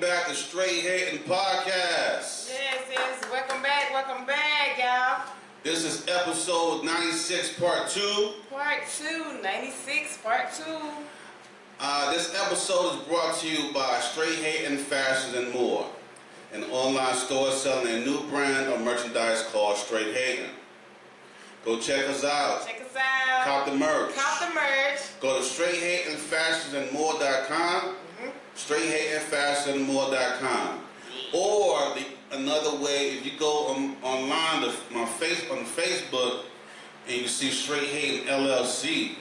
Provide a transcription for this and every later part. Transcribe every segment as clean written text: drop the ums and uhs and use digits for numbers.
back to Straight Hating Podcast. Yes. Welcome back, y'all. This is episode 96, part 2. Part 2, 96, part 2. This episode is brought to you by Straight Hating Fashions and More, an online store selling a new brand of merchandise called Straight Hating. Go check us out. Cop the merch. Go to straighthatingfashionsandmore.com. straighthatingfashionsandmore.com. Or another way, if you go online on Facebook and you see Straight Hating LLC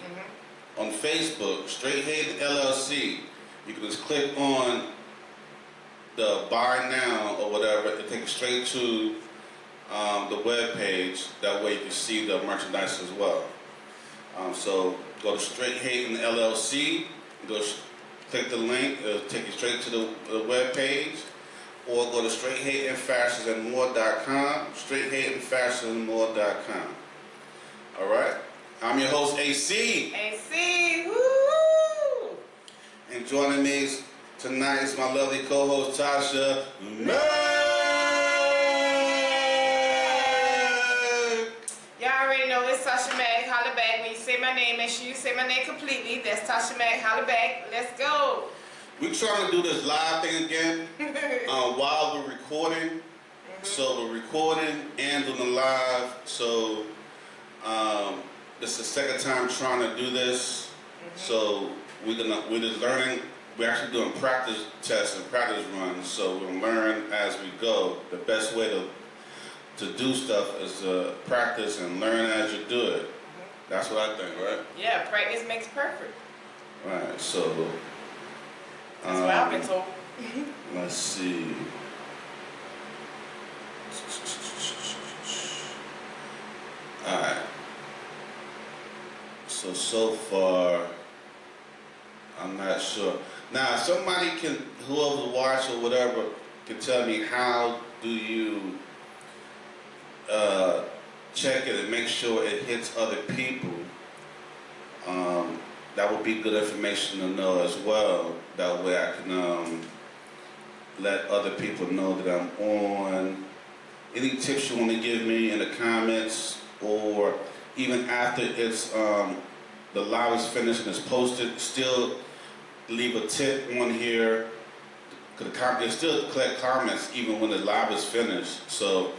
on Facebook, Straight Hating LLC, you can just click on the buy now or whatever. It'll take you straight to the web page. That way you can see the merchandise as well. So go to Straight Hating LLC, click the link, it'll take you straight to the web page, or go to straighthatingfashionsandmore.com, straighthatingfashionsandmore.com. All right, I'm your host AC. Woo! And joining me tonight is my lovely co-host Tasha. Y'all already know it's Tasha Mac. Holla back. When you say my name, make sure you say my name completely. That's Tasha Mac. Holla back. Let's go. We're trying to do this live thing again while we're recording. So we're recording and doing the live. So this is the second time trying to do this. So we're just learning. We're actually doing practice tests and practice runs. So we'll learn as we go. The best way to do stuff is to practice and learn as you do it. That's what I think, right? Yeah, practice makes perfect. Right, so that's what I've been told. Let's see. Alright. So far, I'm not sure. Now, somebody whoever watch or whatever, can tell me how do you check it and make sure it hits other people. That would be good information to know as well. That way I can let other people know that I'm on. Any tips you want to give me in the comments, or even after it's the live is finished and it's posted, still leave a tip on here. It still collect comments even when the live is finished. So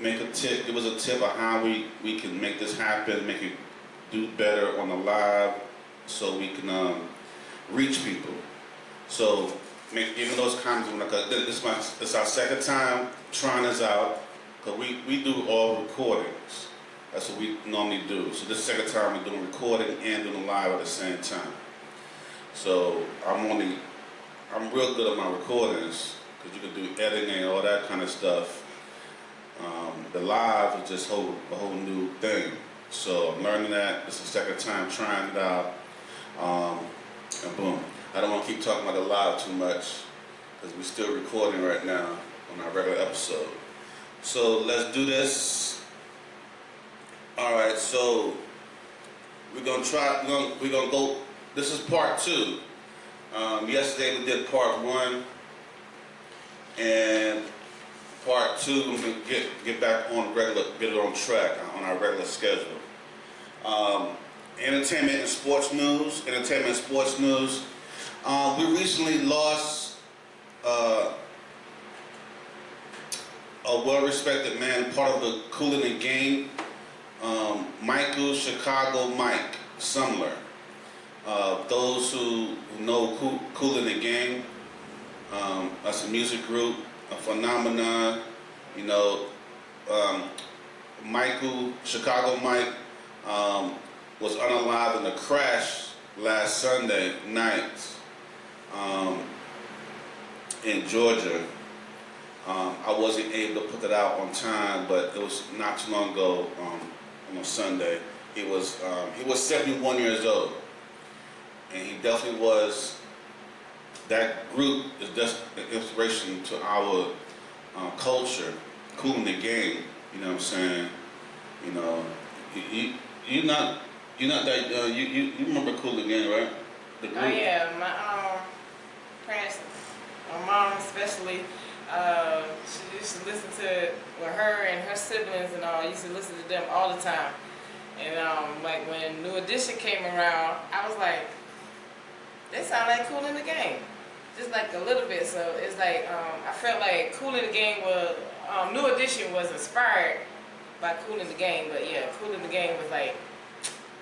make a tip, give us a tip of how we can make this happen, make it do better on the live, so we can reach people. So give those comments. This is our second time trying this out, because we do all recordings. That's what we normally do. So this is the second time we're doing recording and doing live at the same time. So I'm real good at my recordings, because you can do editing and all that kind of stuff. The live is just a whole new thing. So I'm learning that. This is the second time trying it out. And boom. I don't want to keep talking about the live too much, because we're still recording right now on our regular episode. So let's do this. All right. So we're gonna go. This is part 2. Yesterday we did part 1, and part 2 we're gonna get back on get it on track on our regular schedule. Entertainment and sports news. We recently lost a well-respected man, part of the Kool in the Game, Chicago Mike Sumler. Those who know Kool in the Game, that's a music group, a phenomenon. You know, Chicago Mike, was unalive in a crash last Sunday night in Georgia. I wasn't able to put that out on time, but it was not too long ago on a Sunday. He was 71 years old, and he definitely was. That group is just an inspiration to our culture. Kool in the Game, you know what I'm saying? You know, you're not that you remember Kool in the Game, right? Oh yeah, my parents, my mom's especially. She used to listen to it with her and her siblings and all. I used to listen to them all the time. And like when New Edition came around, I was like, they sound like Kool in the Gang. Just like a little bit. So it's like, I felt like Kool in the Gang was, New Edition was inspired by Kool in the Gang. But yeah, Kool in the Gang was like,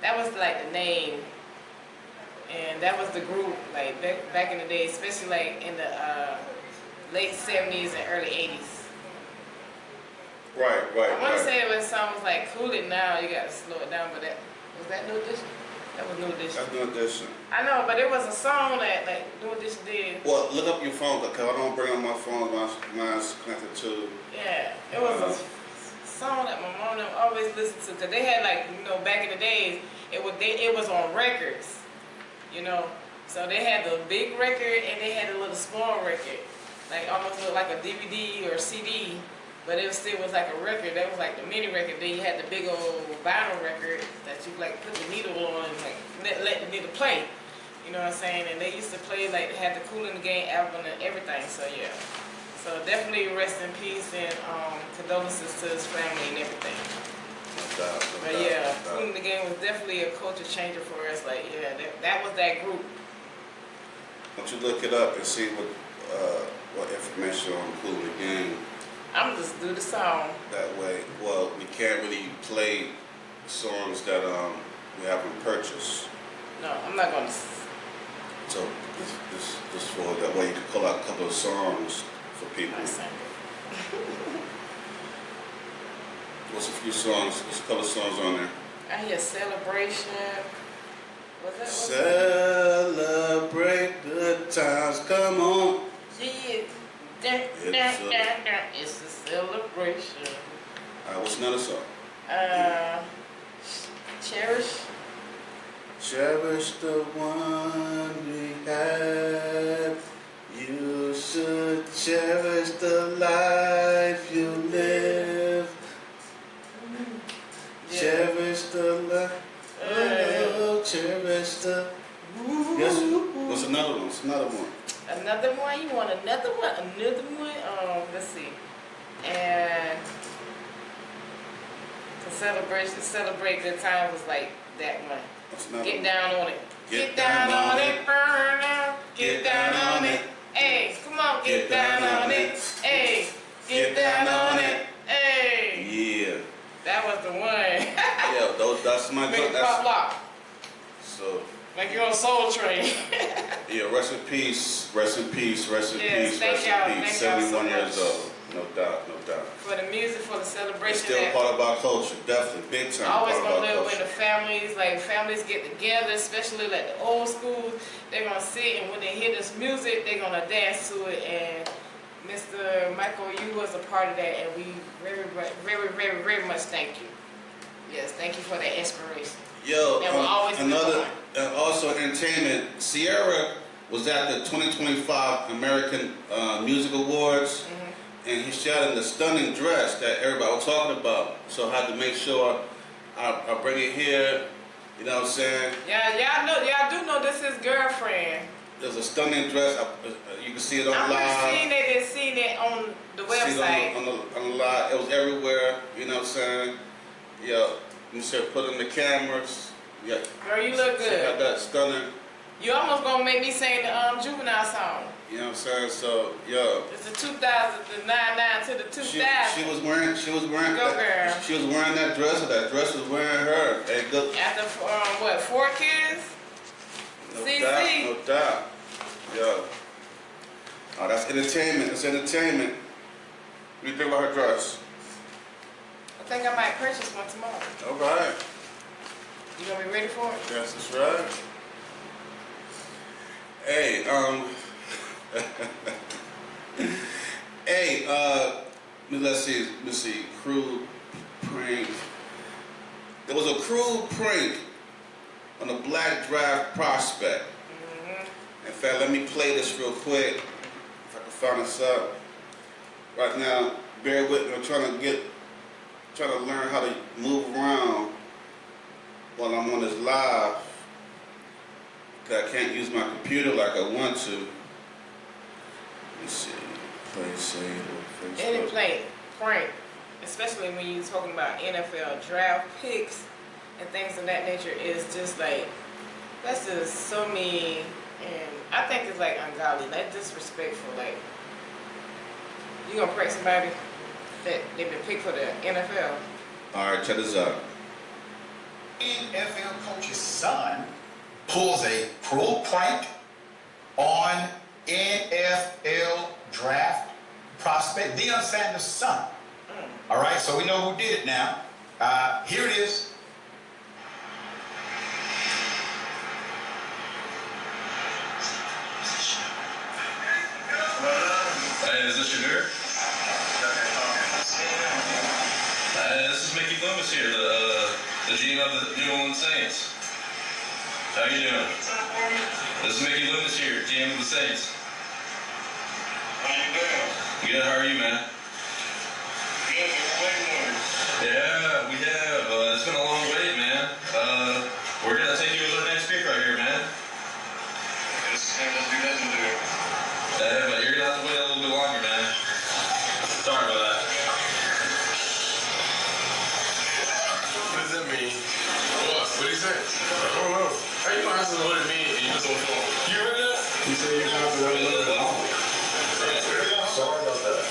that was like the name. And that was the group, like back in the day, especially like in the late 70s and early 80s. Right. I want to say it was songs like Cool It Now, you got to slow it down, but was that New Edition? That was New Edition. That's New Edition. I know, but it was a song that like New Edition did. Well, look up your phone, because I don't bring up my phone, mine's connected to. Yeah, it was a song that my mom and them always listened to, because they had like, you know, back in the days, it was on records, you know. So they had the big record and they had a little small record, like almost looked like a DVD or CD. But it still was like a record. That was like the mini record. Then you had the big old vinyl record that you like put the needle on and like let the needle play. You know what I'm saying? And they used to play like they had the Kool in the Gang album and everything. So yeah. So definitely rest in peace and condolences to his family and everything. But yeah, Kool in the Gang was definitely a culture changer for us. Like yeah, that was that group. Why don't you look it up and see what information on Kool in the Gang. I'm just do the song. That way, well, we can't really play songs that we haven't purchased. No, I'm not gonna. So this for that way you can pull out a couple of songs for people. What's a few songs? There's a couple of songs on there. I hear Celebration. Was that? Celebrate good times. Come on. Yeah. It's a celebration. What's another song? Cherish. Cherish the one we had. You should cherish the life you live. Yeah. Cherish the life. Oh, cherish the. Yes. What's another one? What's another one? Another one? You want another one? Another one? Let's see. And to celebrate good times was like that one. Get down on it. Get down on it, burn out. Get down on it. Hey, come on, get down on it. Hey, get down on it. Hey. Yeah. That was the one. Yeah, that's my Make it pop lock. So. Like you're on Soul Train. Yeah, rest in peace, rest in peace, rest in yes, peace, thank rest y'all, in peace. thank 71 y'all so years old, no doubt, no doubt. For the music, for the celebration. It's still part of our culture, definitely, big time. Always part gonna of our live culture. with the families, like families get together, especially like the old schools. They're gonna sit and when they hear this music, they're gonna dance to it. And Mr. Michael, you was a part of that, and we very much thank you. Yes, thank you for that inspiration. Yo, And we'll always another, also entertainment. Sierra was at the 2025 American Music Awards, and he shot in the stunning dress that everybody was talking about. So I had to make sure I bring it here. You know what I'm saying? Yeah, y'all do know this is girlfriend. There's a stunning dress. You can see it on live. I've seen it on the website. On the live. It was everywhere. You know what I'm saying? Yeah. You said put in the cameras. Yeah. Girl, you look good. Got that stunning. You almost gonna make me sing the Juvenile song. You know what I'm saying? So yeah. It's the 2000, the 99 to the 2000. She was wearing Go girl. She was wearing that dress. Or that dress was wearing her. Hey, good. After what, 4 kids? No CiCi. doubt. No doubt. Yeah. Oh, that's entertainment. It's entertainment. What do you think about her dress? I think I might purchase one tomorrow. All right. You gonna be ready for it? Yes, that's right. Hey, hey, let's see, crude prank. There was a crude prank on a black draft prospect. In fact, let me play this real quick, if I can find this up. Right now, bear with me, I'm trying to learn how to move around while I'm on this live. Cause I can't use my computer like I want to. Let's see. Play safe or Facebook. Any play, prank, especially when you're talking about NFL draft picks and things of that nature, is just like, that's just so mean, and I think it's like ungodly, like disrespectful. Like, you gonna prank somebody that they've been picked for the NFL? All right, check this out. NFL coach's son pulls a cruel prank on NFL draft prospect Deion Sanders' son. All right, so we know who did it now. Here it is. Hey, is this Shadur? This is Mickey Loomis here, the GM of the New Orleans Saints. How you doing? This is Mickey Loomis here, GM of the Saints. How you doing? Good, how are you, man? Good, Yeah, we have. It's been a long wait, man. We're gonna take you as our next pick right here, man. This ain't gonna be nothing to do. But you're gonna have to wait a little bit longer, man. Sorry about that. What does that mean? What? What did he say? I don't know. How you gonna ask him what it means and you just on the phone? You heard that? He said you're going to have to wait a little bit longer. Sorry about that.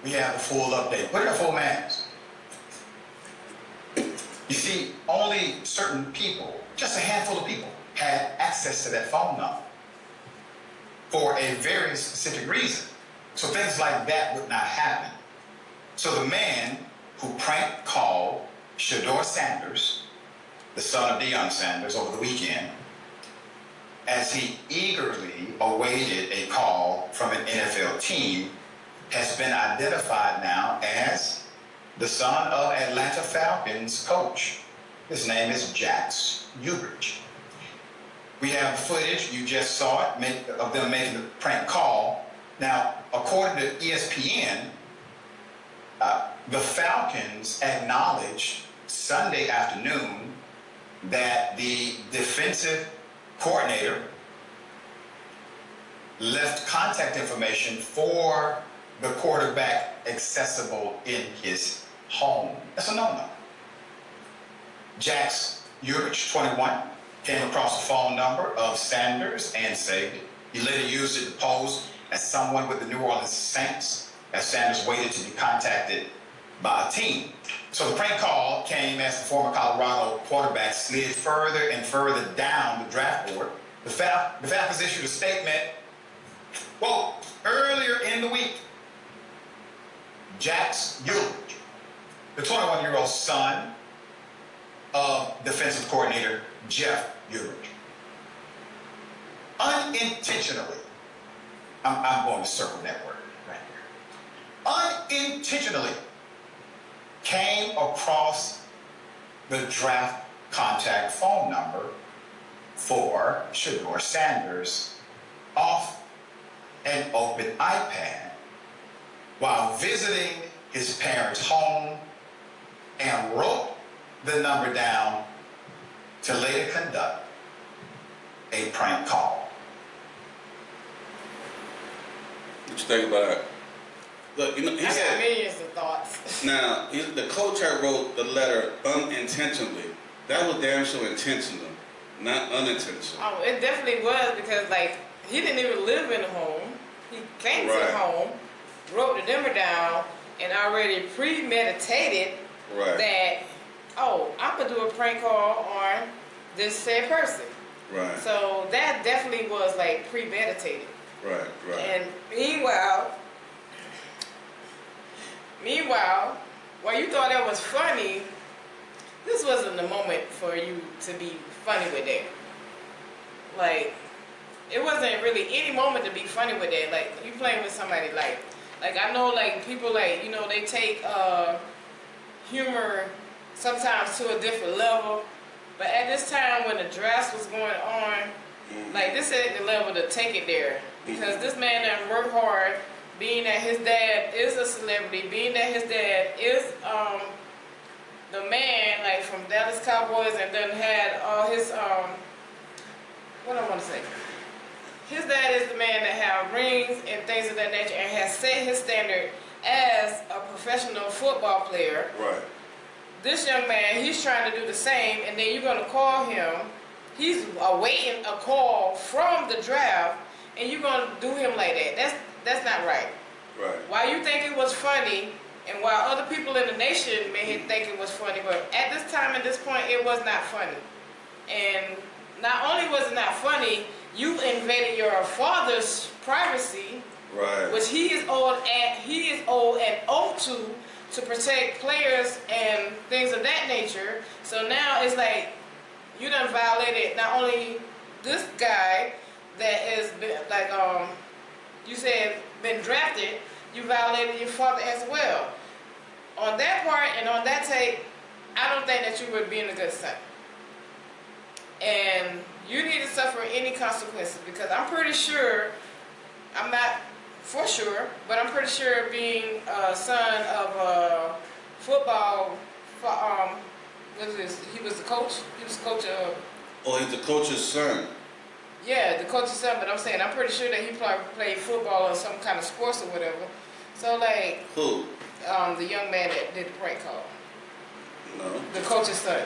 We have a full update. Look at the full mans. You see, only certain people, just a handful of people, had access to that phone number for a very specific reason. So things like that would not happen. So the man who prank called Shedeur Sanders, the son of Deion Sanders, over the weekend, as he eagerly awaited a call from an NFL team, has been identified now as the son of Atlanta Falcons coach. His name is Jax Ubrich. We have footage, you just saw it, of them making the prank call. Now, according to ESPN, the Falcons acknowledged Sunday afternoon that the defensive coordinator left contact information for the quarterback accessible in his home. That's a no-no. Jax Ubrich, 21, came across the phone number of Sanders and saved it. He later used it to pose as someone with the New Orleans Saints as Sanders waited to be contacted by a team. So the prank call came as the former Colorado quarterback slid further and further down the draft board. The Falcons issued a statement, quote, earlier in the week, Jax Ubrich, the 21-year-old son of defensive coordinator Jeff Ubrich, unintentionally, I'm going to circle that word right here, unintentionally came across the draft contact phone number for Shedeur Sanders off an open iPad while visiting his parents' home, and wrote the number down to later conduct a prank call. What you think about it? Look, you know, he I got said, millions of thoughts. now, the coach that wrote the letter unintentionally, that was damn sure intentional, not unintentional. Oh, it definitely was, because like he didn't even live in the home. He came to the Right. home, wrote the number down, and already premeditated Right, that, oh, I'm gonna do a prank call on this said person. right, So that definitely was like premeditated. right. And meanwhile, while you thought that was funny, this wasn't the moment for you to be funny with that. Like, it wasn't really any moment to be funny with that. Like, you playing with somebody like I know like people like, you know, they take humor sometimes to a different level. But at this time when the draft was going on, like this ain't the level to take it there. Because this man done worked hard, being that his dad is a celebrity, being that his dad is the man like from Dallas Cowboys, and then had all his what I want to say, his dad is the man that have rings and things of that nature and has set his standard as a professional football player. Right. This young man, he's trying to do the same, and then you're going to call him. He's awaiting a call from the draft, and you're going to do him like that. That's not right. Right. While you think it was funny, and while other people in the nation may think it was funny, but at this time, at this point, it was not funny. And not only was it not funny, you invaded your father's privacy, Right. which he is owed an oath to protect players and things of that nature. So now it's like you done violated not only this guy that is like you said been drafted, you violated your father as well. On that part and on that tape, I don't think that you were being a good son. And you need to suffer any consequences, because I'm pretty sure, I'm not for sure, but I'm pretty sure being a son of a football, what is this? He was the coach? He was the coach of... Oh, he's the coach's son. Yeah, the coach's son, but I'm saying, I'm pretty sure that he probably played football or some kind of sports or whatever. So like... Who? The young man that did the prank call. No. The coach's son.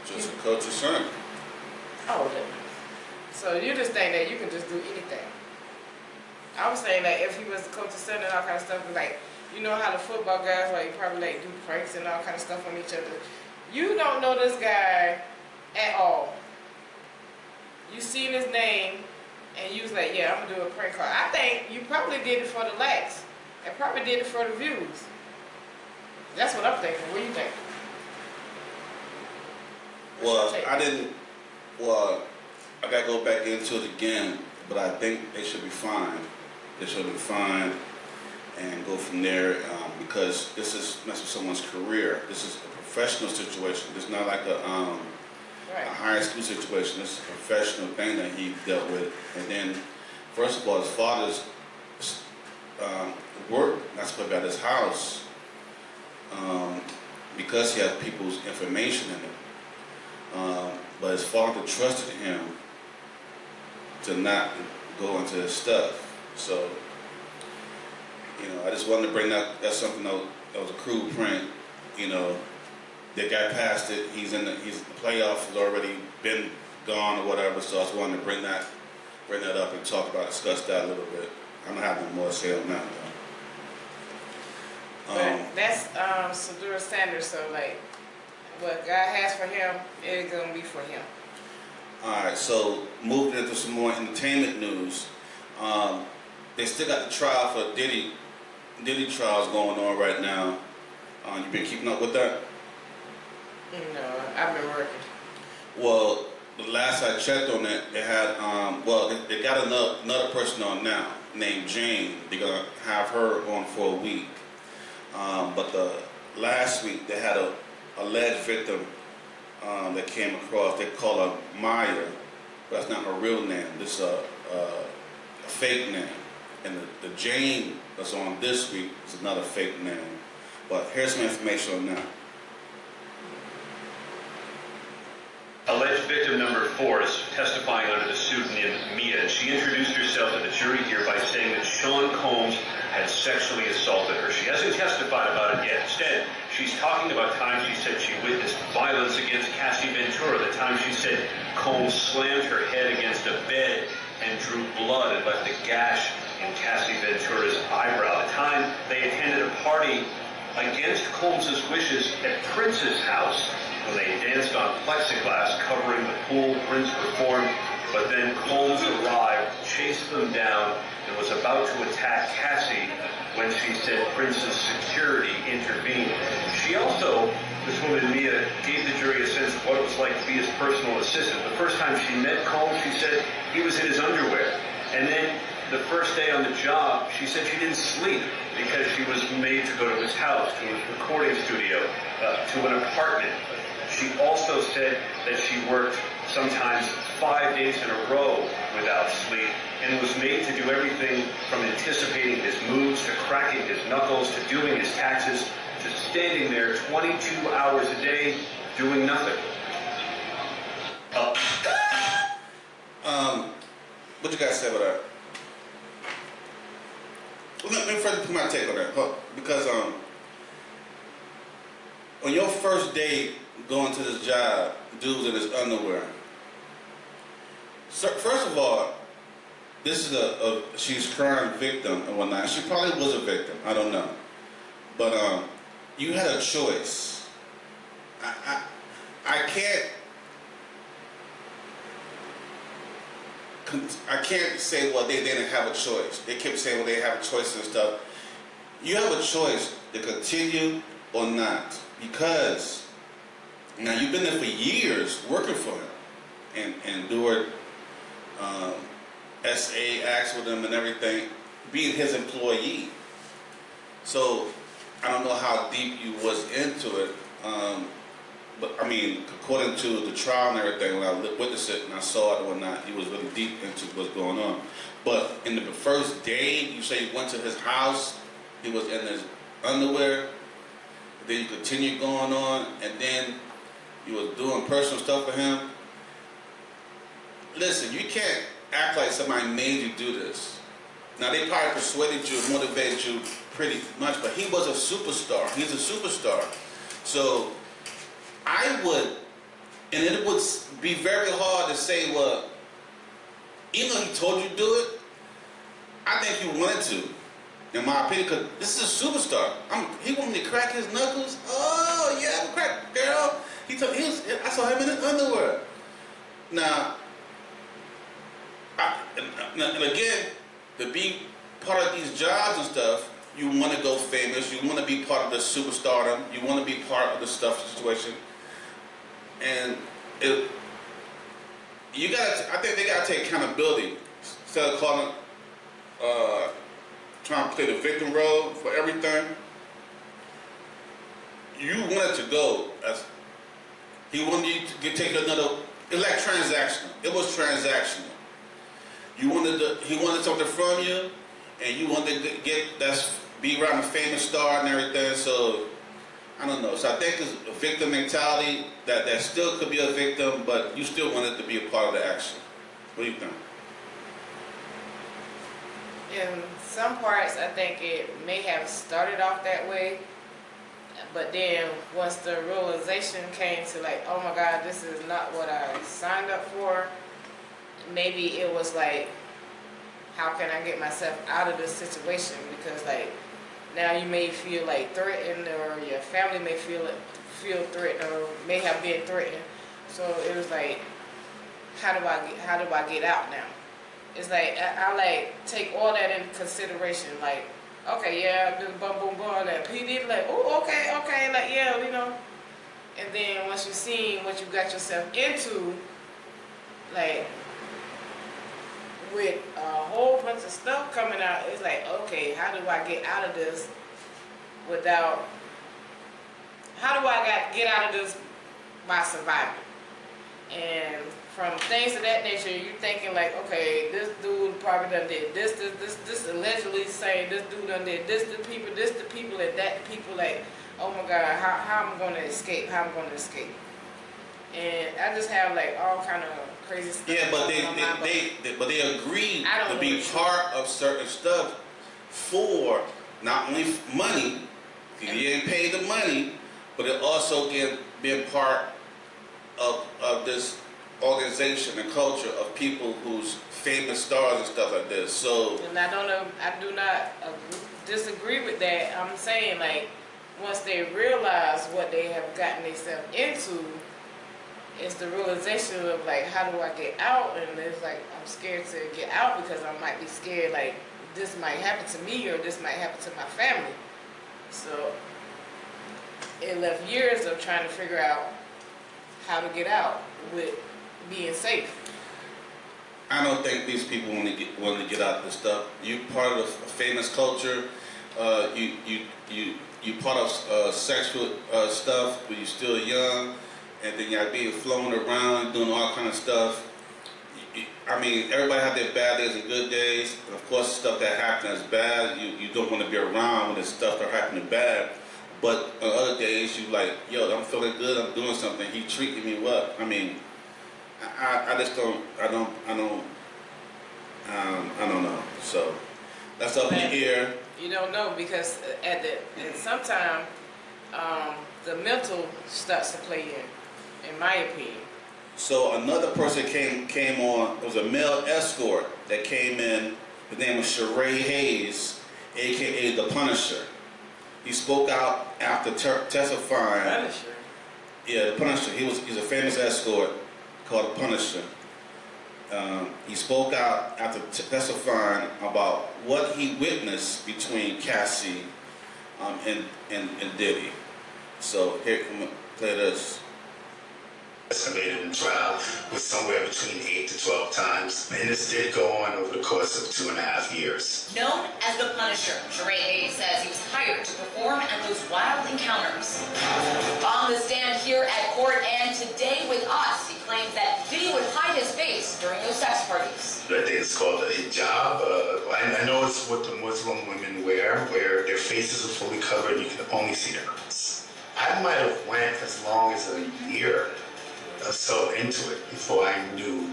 Just the coach's son. Oh, okay. So you just think that you can just do anything. I was saying that if he was the coach's son and all kind of stuff, like, you know how the football guys, like, probably like do pranks and all kind of stuff on each other. You don't know this guy at all. You seen his name and you was like, yeah, I'm gonna do a prank call. I think you probably did it for the likes. And probably did it for the views. That's what I'm thinking. What do you think? Well, I gotta go back into it again, but I think they should be fined. They should be fined and go from there, because this is messing with someone's career. This is a professional situation. It's not like a high school situation. This is a professional thing that he dealt with. And then, first of all, his father's work, not supposed to be at his house, because he has people's information in it. But his father trusted him to not go into his stuff. So, you know, I just wanted to bring that's something that was a crude prank. You know, the guy passed it. He's the playoff has already been gone or whatever. So I just wanted to bring that up and discuss that a little bit. I don't have no more to say on that though. But that's Sadura Sanders, so like what God has for him, it's gonna be for him. Alright, so moving into some more entertainment news. They still got the trial for Diddy trials going on right now. You been keeping up with that? No, I've been working. Well, the last I checked on it, they had they got another person on now named Jane. They're gonna have her on for a week. But the last week they had a alleged victim that came across. They call her Maya, but that's not her real name. This is a fake name. And the Jane that's on this week is another fake name. But here's some information on that. Alleged victim number 4 is testifying under the pseudonym Mia, and she introduced herself to the jury here by saying that Sean Combs had sexually assaulted her. She hasn't testified about it yet. Instead, she's talking about times she said she witnessed violence against Cassie Ventura, the time she said Combs slammed her head against a bed and drew blood and left a gash in Cassie Ventura's eyebrow. The time they attended a party against Combs' wishes at Prince's house, when they danced on plexiglass covering the pool Prince performed, but then Combs arrived, chased them down, and was about to attack Cassie when she said Prince's security intervened. She also, this woman Mia, gave the jury a sense of what it was like to be his personal assistant. The first time she met Combs, she said he was in his underwear. And then the first day on the job, she said she didn't sleep because she was made to go to his house, to his recording studio, to an apartment. She also said that she worked sometimes 5 days in a row without sleep and was made to do everything from anticipating his moves to cracking his knuckles to doing his taxes to standing there 22 hours a day doing nothing. What you guys say about that? Well, let me first put my take on that. Because on your first day going to this job, dude's in his underwear. So, first of all, this is she's crime victim and whatnot. She probably was a victim. I don't know. But you had a choice. I can't say, well, they didn't have a choice. They kept saying, well, they have a choice and stuff. You have a choice to continue or not. Because now you've been there for years working for him and doing SA acts with him and everything, being his employee. So I don't know how deep you was into it. But I mean, according to the trial and everything, when I witnessed it and I saw it and whatnot, he was really deep into what's going on. But in the first day, you say you went to his house, he was in his underwear, then you continue going on, and then you was doing personal stuff for him. Listen, you can't act like somebody made you do this. Now, they probably persuaded you, motivated you pretty much, but he was a superstar. He's a superstar. So I would, and it would be very hard to say, well, even though he told you to do it, I think he wanted to, in my opinion, because this is a superstar. He wanted me to crack his knuckles. Oh, yeah, I'm crack, girl. I saw him in his underwear. Now, and again, to be part of these jobs and stuff, you want to go famous, you want to be part of the superstardom, you want to be part of the stuff situation. And I think they gotta take accountability instead of calling, trying to play the victim role for everything. You wanted to go he wanted you to take another. It's like transactional. It was transactional. He wanted something from you, and you wanted to be around a famous star and everything. So I don't know. So I think it's a victim mentality that still could be a victim, but you still want it to be a part of the action. What do you think? In some parts, I think it may have started off that way, but then once the realization came to like, oh my God, this is not what I signed up for, maybe it was like, how can I get myself out of this situation? Because like, now you may feel like threatened, or your family may feel threatened, or may have been threatened. So it was like, how do I get out now? It's like I like take all that into consideration. Like, okay, yeah, just boom, boom, boom. Like P Diddy, like, oh, okay, like yeah, you know. And then once you seen what you got yourself into, like with a whole bunch of stuff coming out, it's like, okay, how do I get out of this without? How do I get out of this by surviving? And from things of that nature, you thinking like, okay, this dude probably done did this allegedly saying this dude done did this to people, and that to people, like, oh my God, how I'm gonna escape? How I'm gonna escape? And I just have like all kind of crazy stuff. Yeah, but they agreed to be part of certain stuff for not only money, he didn't pay the money, but it also being part of this organization and culture of people who's famous stars and stuff like this. So, and I do not disagree with that. I'm saying like once they realize what they have gotten themselves into, it's the realization of like, how do I get out? And it's like, I'm scared to get out because I might be scared like this might happen to me or this might happen to my family. So it left years of trying to figure out how to get out with being safe. I don't think these people want to get out of this stuff. You part of a famous culture. You part of sexual stuff when you're still young, and then you're being flown around doing all kind of stuff. I mean, everybody have their bad days and good days. And of course, stuff that happens is bad. You don't want to be around when there's stuff that happening bad. But on other days, you like, yo, I'm feeling good. I'm doing something. He treating me well. I mean, I just don't. I don't. I don't know. So that's up in the air. You don't know because at sometime the mental starts to play in my opinion. So another person came on. It was a male escort that came in. His name was Sheree Hayes, aka the Punisher. He spoke out after testifying. Punisher. Yeah, the Punisher. He's a famous escort called the Punisher. He spoke out after testifying about what he witnessed between Cassie and Diddy. So here, I'm gonna play this. Estimated in trial was somewhere between 8 to 12 times, and this did go on over the course of 2.5 years. Known as the Punisher, Sheree Hayes says he was hired to perform at those wild encounters. On the stand here at court and today with us, he claims that Diddy would hide his face during those sex parties. I think it's called a hijab. I know it's what the Muslim women wear, where their faces are fully covered, you can only see their eyes. I might have went as long as a year or so into it before I knew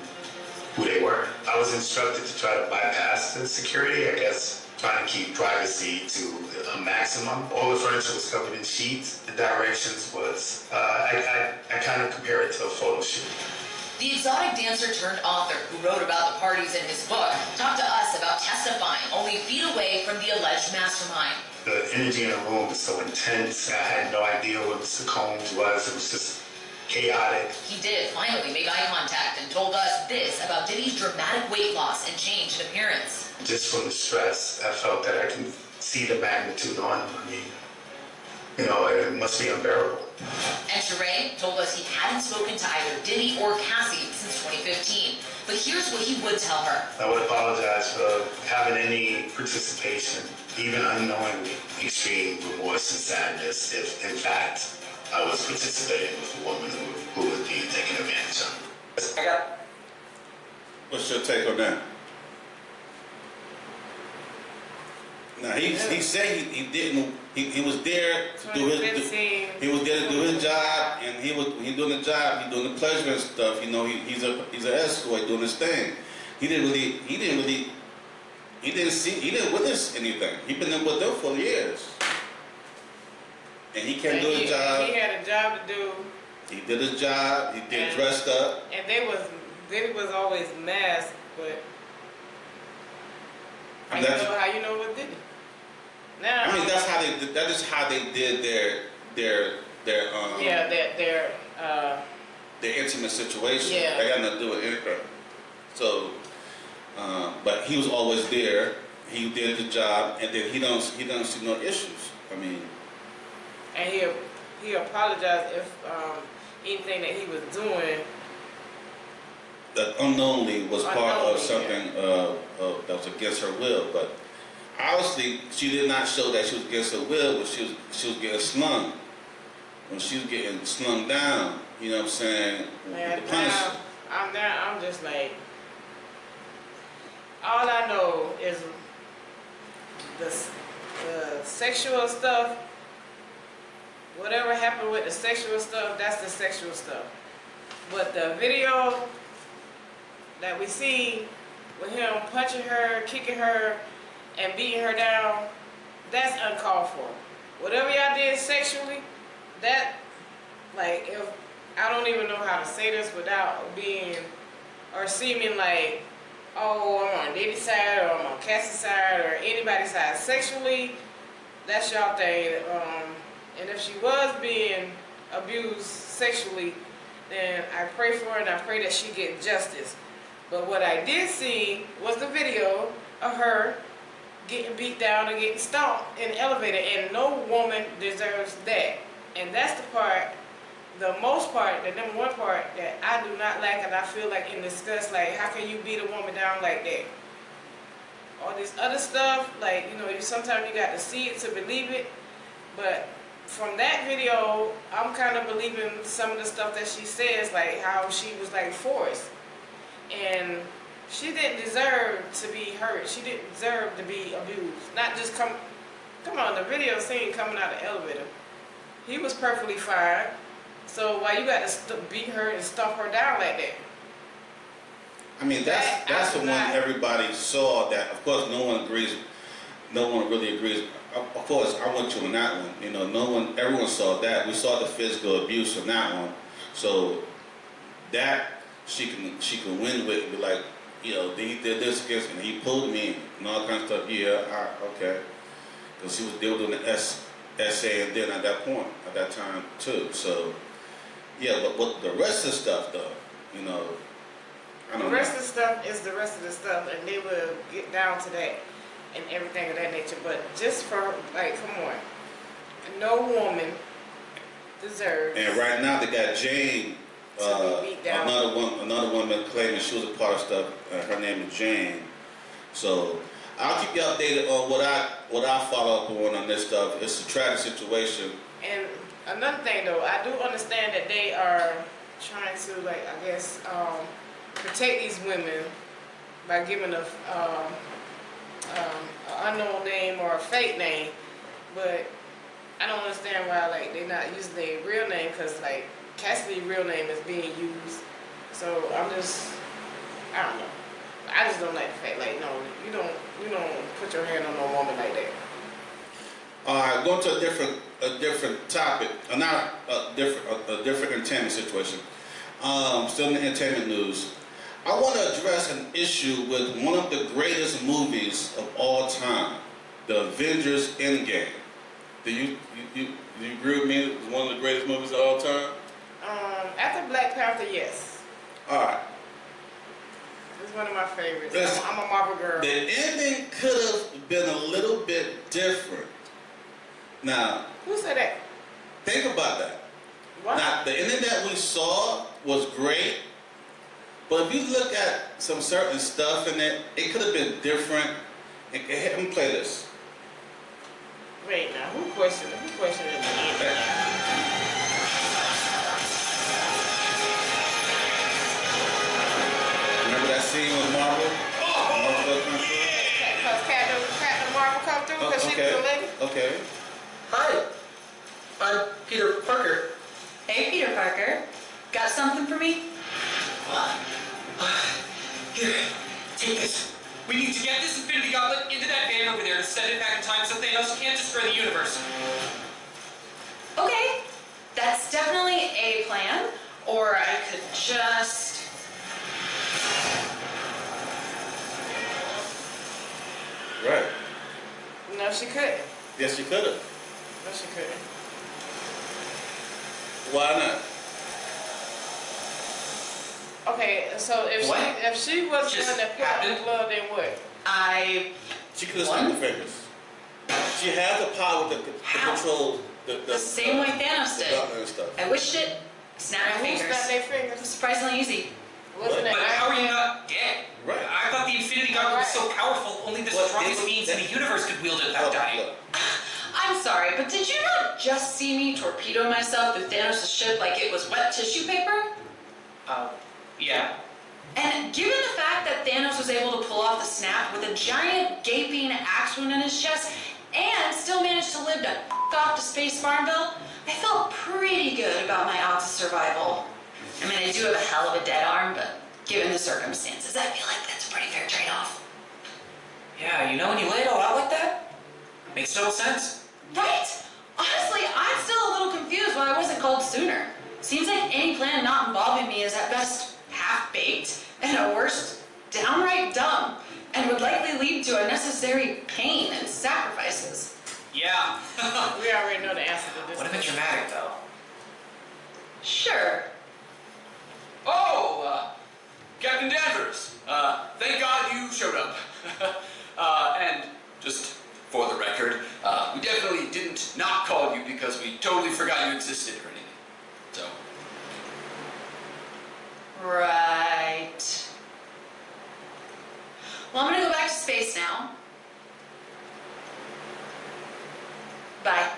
who they were. I was instructed to try to bypass the security, I guess, trying to keep privacy to a maximum. All the furniture was covered in sheets. The directions was, I kind of compare it to a photo shoot. The exotic dancer turned author who wrote about the parties in his book talked to us about testifying only feet away from the alleged mastermind. The energy in the room was so intense. I had no idea what Mr. Combs was. It was just chaotic. He did finally make eye contact and told us this about Diddy's dramatic weight loss and change in appearance. Just from the stress, I felt that I can see the magnitude on him. I mean, you know, it must be unbearable. And Sheree told us he hadn't spoken to either Diddy or Cassie since 2015. But here's what he would tell her. I would apologize for having any participation, even unknowingly, extreme remorse and sadness if, in fact, I was participating with a woman who was being taken advantage of. What's your take on that? Now he said he didn't. He was there to do his. He was there to do his job, and he doing the job. He doing the pleasure and stuff. You know, he's an escort doing his thing. He didn't witness anything. He been there with them for years. And he can't do his job. He had a job to do. He did his job. He did dressed up. And Diddy was always masked, but how you know what Diddy? Now I mean, that is how they did their intimate situation. Yeah. They got nothing to do with anything. So, but he was always there. He did the job, and then he don't see no issues. I mean. And he apologized if anything that he was doing that unknowingly was part of something that was against her will. But obviously, she did not show that she was against her will when she was getting slung. When she was getting slung down, you know what I'm saying? Man, I'm just like, all I know is the sexual stuff. Whatever happened with the sexual stuff, that's the sexual stuff. But the video that we see with him punching her, kicking her, and beating her down, that's uncalled for. Whatever y'all did sexually, that, like, if I don't even know how to say this without being or seeming like, oh, I'm on Diddy's side or I'm on Cassie's side or anybody's side. Sexually, that's y'all thing. And if she was being abused sexually, then I pray for her and I pray that she get justice. But what I did see was the video of her getting beat down and getting stomped in the elevator, and no woman deserves that. And that's the part, the most part, the number one part that I do not like, and I feel like in disgust, like, how can you beat a woman down like that? All this other stuff, like, you know, sometimes you got to see it to believe it, but from that video, I'm kind of believing some of the stuff that she says, like how she was like forced. And she didn't deserve to be hurt. She didn't deserve to be abused. Not just come on, the video scene coming out of the elevator. He was perfectly fine. So why you got to beat her and stomp her down like that? I mean, that's the one everybody saw. That of course no one agrees. No one really agrees. Of course, I went to on that one. You know, everyone saw that. We saw the physical abuse on that one. So that she can win with, be like, you know, he did this against me, and he pulled me and all kinds of stuff. Yeah, okay. Because she was doing the essay and then at that time too. So yeah, but what the rest of the stuff though, you know, I don't know. The rest of the stuff is the rest of the stuff, and they will get down to that and everything of that nature. But just for, like, come on. No woman deserves. And right now they got Jane, to be beat down. another woman claiming she was a part of stuff. Her name is Jane. So I'll keep you updated on what I follow up on this stuff. It's a tragic situation. And another thing though, I do understand that they are trying to, like, I guess, protect these women by giving an unknown name or a fake name, but I don't understand why, like, they're not using their real name, because, like, Cassidy's real name is being used. So I don't know. I just don't like the fact, like, no, you don't put your hand on no woman like that. All right, going to a different topic, not a different entertainment situation. Still in the entertainment news. I want to address an issue with one of the greatest movies of all time, The Avengers Endgame. Do you agree with me? It's one of the greatest movies of all time? After Black Panther, yes. All right. It's one of my favorites. Listen, I'm a Marvel girl. The ending could have been a little bit different. Now, Who said that? think about that. What? Now, the ending that we saw was great, but if you look at some certain stuff in it, it could have been different. Let me play this. Wait, now, who questioned it? Who questioned it at the end? Remember that scene with Marvel? Because Captain Marvel come through because she was a lady? Okay. Hi, I'm Peter Parker. Hey, Peter Parker. Got something for me? Here, take this. We need to get this Infinity Gauntlet into that van over there to send it back in time so Thanos can't destroy the universe. Okay, that's definitely a plan. Or I could just... Right. No, she couldn't. Yes, you could have. No, she couldn't. Why not? Okay, so if she was the Just one that put out the blood, then what? She could have snapped the fingers. She has the power to control The same way Thanos did. and stuff. I wished it, snapped my Who fingers. snapped their It fingers? was surprisingly easy. Wasn't it But how are Iron you Man? not dead? Right. I thought the Infinity Gauntlet was so powerful, only the What strongest is- beings in the universe could wield it without dying. Look. I'm sorry, but did you not just see me torpedo myself through Thanos' ship like it was wet tissue paper? Yeah. And given the fact that Thanos was able to pull off the snap with a giant gaping axe wound in his chest and still managed to live to off to Space Farmville, I felt pretty good about my odds of survival. I mean, I do have a hell of a dead arm, but given the circumstances, I feel like that's a pretty fair trade-off. Yeah, you know, when you lay it all out like that, makes total sense. Right? Honestly, I'm still a little confused why I wasn't called sooner. Seems like any plan not involving me is at best half-baked, and at worst, downright dumb, and would likely lead to unnecessary pain and sacrifices. Yeah. We already know the answer to this. What a bit dramatic, though. Sure. Oh, Captain Danvers, thank God you showed up. And just for the record, we definitely didn't not call you because we totally forgot you existed or anything. So. Right. Well, I'm gonna go back to space now. Bye.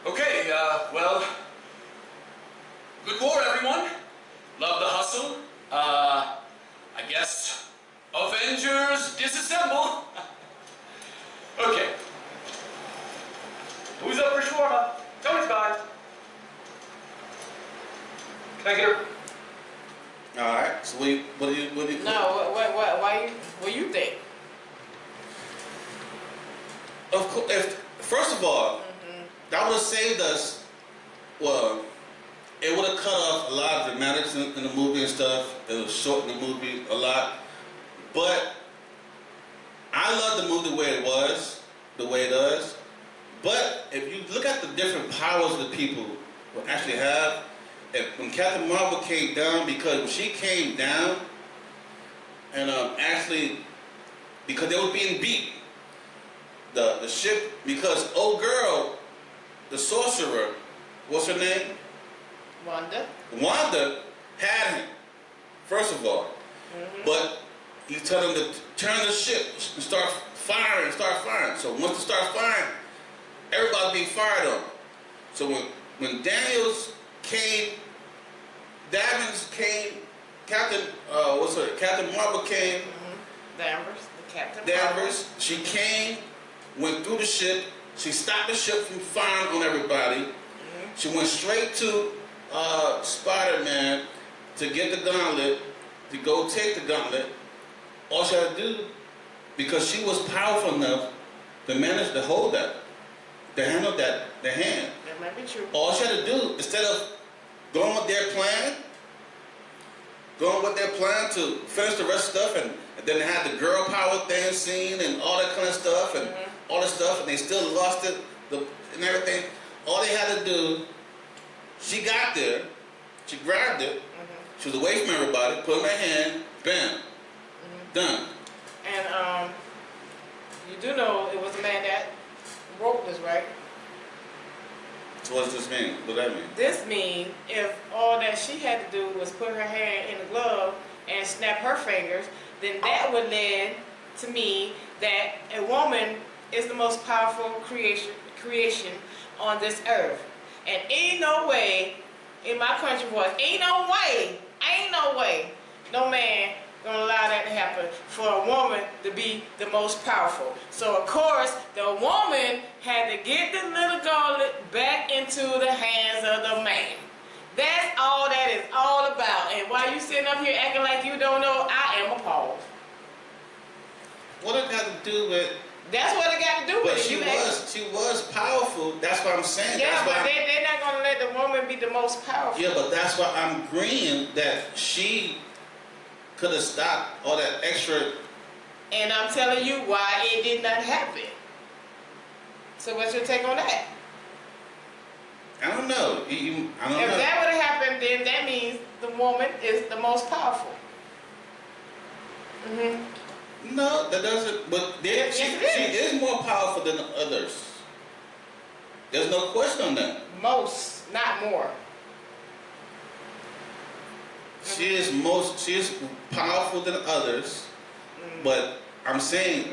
Okay, well, good war, everyone. Love the hustle. I guess Avengers disassemble. Okay. Who's up for shawarma? Tony's gone. Can I get her? All right. So what do you? No, what you think? Of course. First of all, that would have saved us. Well, it would have cut off a lot of dramatics in the movie and stuff. It would shorten the movie a lot. But I love the movie the way it was, the way it does. But if you look at the different powers the people will actually have, when Captain Marvel came down, because when she came down, and actually, because they were being beat, the ship, because old girl, the sorcerer, what's her name? Wanda had him, first of all. But he told him to turn the ship and start firing. So once they start firing, everybody being fired on. So when Daniels came, Davins came, Captain Marvel came. Danvers, she came, went through the ship. She stopped the ship from firing on everybody. She went straight to Spider-Man to get the gauntlet, to go take the gauntlet. All she had to do, because she was powerful enough to manage to hold that, to handle the hand. That might be true. All she had to do, instead of going with their plan to finish the rest of stuff, and then they had the girl power thing scene and all that kind of stuff, and all that stuff, and they still lost it, and everything. All they had to do, she got there, she grabbed it, she was away from everybody, put it in her hand, bam, done. And you do know it was the man that wrote this, right? So what does this mean? What does that mean? This means if all that she had to do was put her hand in the glove and snap her fingers, then that would lead to me that a woman is the most powerful creation on this earth. And ain't no way, in my country voice, ain't no way, no man gonna allow that to happen for a woman to be the most powerful. So of course, the woman had to get the little gauntlet back into the hands of the man. That's all that is all about. And while you sitting up here acting like you don't know, I am appalled. What it got to do with? That's what it got to do with it. She was powerful. That's what I'm saying. Yeah, but they're not gonna let the woman be the most powerful. Yeah, but that's why I'm agreeing that she could have stopped all that extra. And I'm telling you why it did not happen. So what's your take on that? I don't know. I don't know. If that would have happened, then that means the woman is the most powerful. No, that doesn't. But she is more powerful than the others. There's no question on that. Most, not more. She is powerful than others, but I'm saying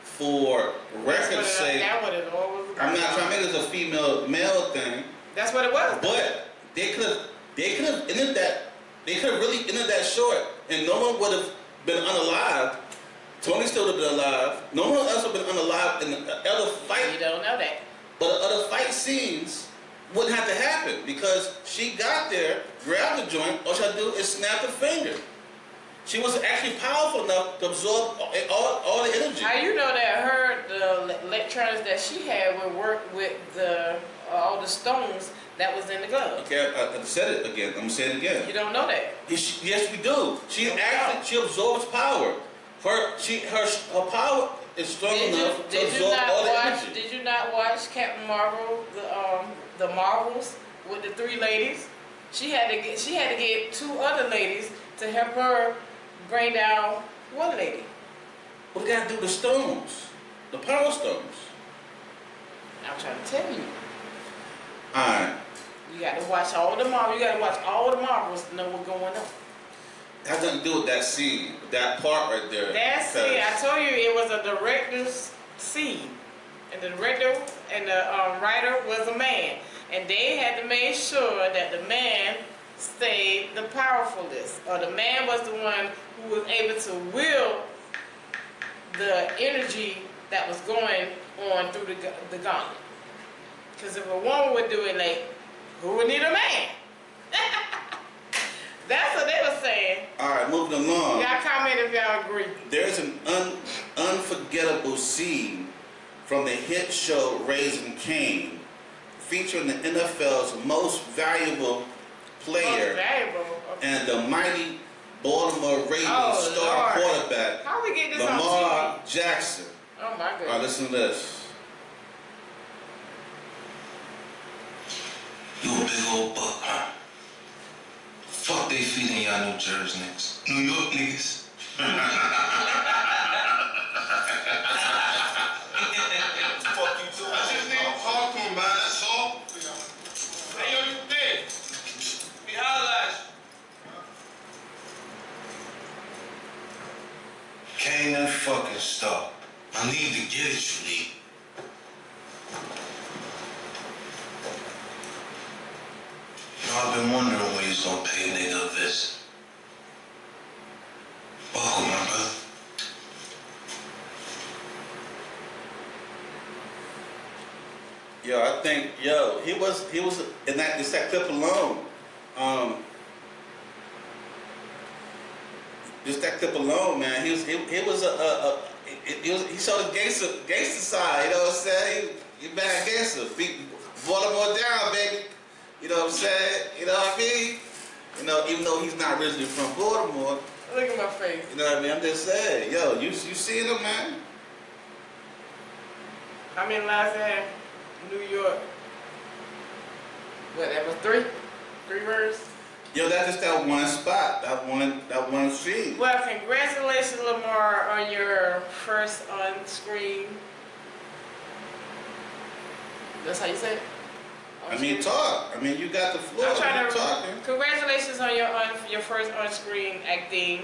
for record's sake, I'm not trying to make this a female-male thing. That's what it was. But they could have ended that. They could have really ended that short, and no one would have been unalive. Tony still would have been alive. No one else would have been unalive in the other fight. You don't know that. But the other fight scenes wouldn't have to happen because she got there, grabbed the joint, all she had to do is snap the finger. She was actually powerful enough to absorb all the energy. How you know that the electronics that she had would work with all the stones that was in the glove? Okay, I said it again. I'm gonna say it again. You don't know that? Yes, we do. She absorbs power. Her power is strong enough to absorb all the energy. Did you not watch Captain Marvel, the Marvels with the three ladies? She had to get two other ladies to help her bring down one lady. What we gotta do with the stones? The power stones. I'm trying to tell you. Alright. You got to watch all the Marvels. You got to watch all the Marvels to know what's going on. That has nothing to do with that scene, that part right there. That scene, I told you it was a director's scene. And the director and the writer was a man. And they had to make sure that the man stayed the powerfulest. Or the man was the one who was able to will the energy that was going on through the gauntlet. Because if a woman would do it, like, who would need a man? That's what they were saying. All right, moving along. Y'all comment if y'all agree. There's an unforgettable scene from the hit show Raising Cain, featuring the NFL's most valuable player Most valuable. Okay. and the mighty Baltimore Ravens star quarterback, How we get this on Lamar TV? Jackson. Oh my goodness. All right, listen to this. You a big old buck, huh? Fuck they feeding y'all New Jersey niggas. New York niggas. Fuck you too. I just need to talk to him, man, that's all. Hey, yo, you big. We holla at you. Can't even fucking stop. I need to get it, you need. You know, I've been wondering when you's gonna pay a nigga a visit. Welcome, my brother. Yo, I think, he was in that clip alone. Just that clip alone, man. He showed his gangster side. You know what I'm saying? He bad gangster. Beat Baltimore down, baby. You know what I'm saying? You know what I mean? You know, even though he's not originally from Baltimore. Look at my face. You know what I mean? I'm just saying, yo, you seeing him, man? How many lives they have? New York. What, that was three? 3 words? Yo, that's just that one spot, that one scene. Well, congratulations, Lamar, on your first on-screen. That's how you say it? I mean, talk. I mean, you got the floor. I'm trying to. Talking. Congratulations on your first on-screen acting.